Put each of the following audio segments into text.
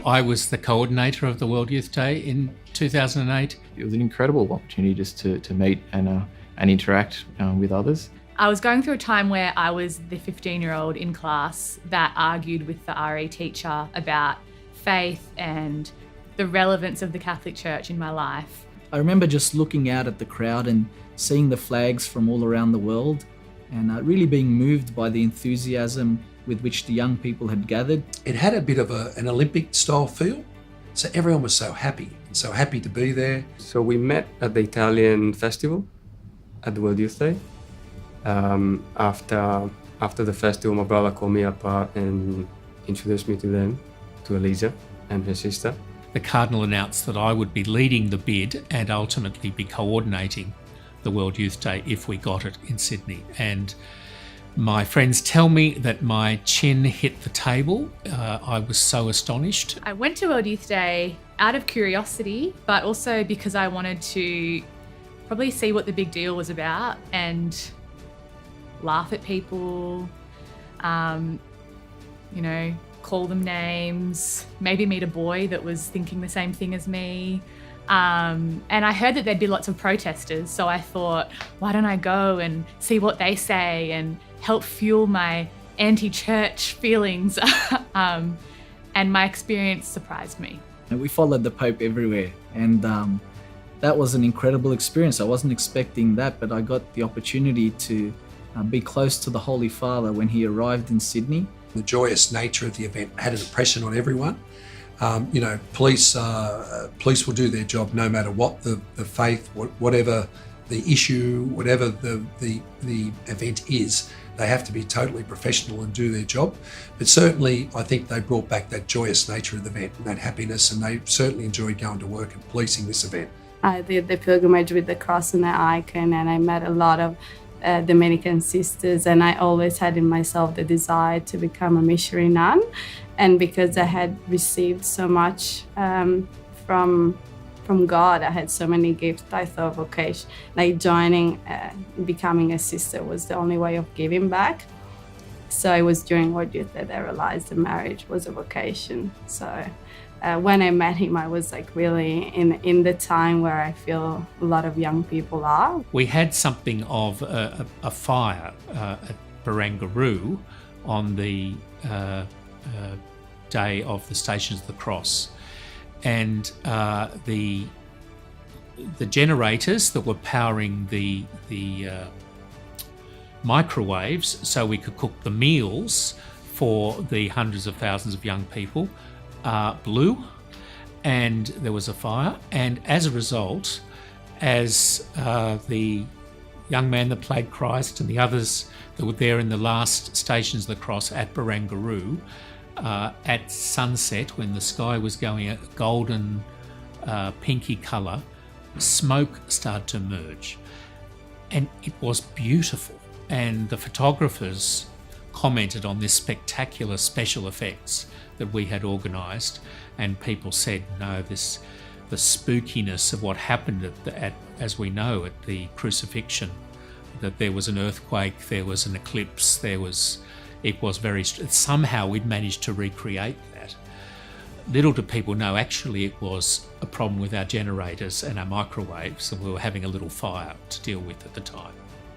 I was the coordinator of the World Youth Day in 2008. It was an incredible opportunity just to meet and interact with others. I was going through a time where I was the 15-year-old in class that argued with the RE teacher about faith and the relevance of the Catholic Church in my life. I remember just looking out at the crowd and seeing the flags from all around the world and really being moved by the enthusiasm with which the young people had gathered. It had a bit of an Olympic style feel, so everyone was so happy and so happy to be there. So we met at the Italian festival at the World Youth Day. After the festival, my brother called me up and introduced me to them, to Elisa and her sister. The Cardinal announced that I would be leading the bid and ultimately be coordinating the World Youth Day if we got it in Sydney. And my friends tell me that my chin hit the table. I was so astonished. I went to World Youth Day out of curiosity, but also because I wanted to probably see what the big deal was about and laugh at people, call them names, maybe meet a boy that was thinking the same thing as me. And I heard that there'd be lots of protesters, so I thought, why don't I go and see what they say and help fuel my anti-church feelings? And my experience surprised me. We followed the Pope everywhere, and that was an incredible experience. I wasn't expecting that, but I got the opportunity to be close to the Holy Father when he arrived in Sydney. The joyous nature of the event had an impression on everyone. Police will do their job no matter what the faith, whatever the issue, whatever the event is. They have to be totally professional and do their job. But certainly, I think they brought back that joyous nature of the event and that happiness, and they certainly enjoyed going to work and policing this event. I did the pilgrimage with the cross and the icon, and I met a lot of Dominican sisters, and I always had in myself the desire to become a missionary nun. And because I had received so much from God, I had so many gifts, I thought vocation, like joining, becoming a sister was the only way of giving back. So it was during World Youth that I realized that marriage was a vocation. So when I met him, I was like really in the time where I feel a lot of young people are. We had something of a fire at Barangaroo on the day of the Stations of the Cross, and the generators that were powering the microwaves so we could cook the meals for the hundreds of thousands of young people blew, and there was a fire, and as a result, as the young man that played Christ and the others that were there in the last Stations of the Cross at Barangaroo, at sunset, when the sky was going a golden pinky colour, smoke started to emerge, and it was beautiful. And the photographers commented on this spectacular special effects that we had organised, and people said, no, the spookiness of what happened as we know, at the crucifixion, that there was an earthquake, there was an eclipse, it was very, somehow we'd managed to recreate that. Little do people know, actually it was a problem with our generators and our microwaves, and we were having a little fire to deal with at the time.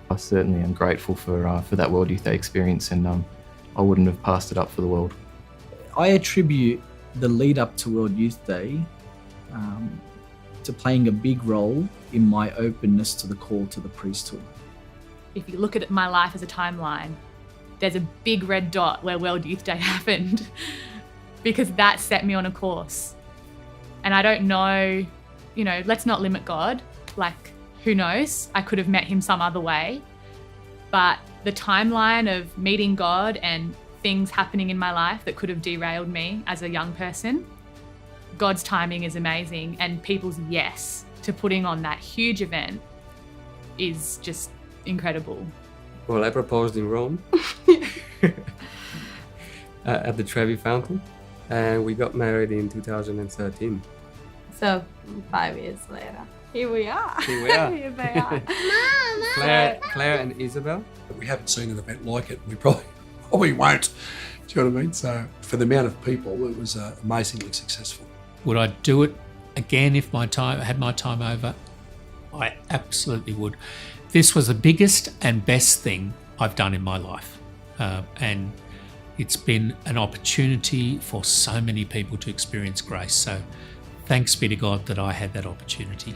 I certainly am grateful for that World Youth Day experience, and I wouldn't have passed it up for the world. I attribute the lead up to World Youth Day to playing a big role in my openness to the call to the priesthood. If you look at my life as a timeline, there's a big red dot where World Youth Day happened because that set me on a course. And I don't know, let's not limit God. Like, who knows? I could have met him some other way. But the timeline of meeting God and things happening in my life that could have derailed me as a young person, God's timing is amazing, and people's yes to putting on that huge event is just incredible. Well, I proposed in Rome at the Trevi Fountain, and we got married in 2013. So 5 years later, here we are. Here we are. Here they are. Claire and Isabel. We haven't seen an event like it. We probably won't Do you know what I mean? So for the amount of people, it was amazingly successful. Would I do it again if had my time over? I absolutely would. This was the biggest and best thing I've done in my life. And it's been an opportunity for so many people to experience grace. So thanks be to God that I had that opportunity.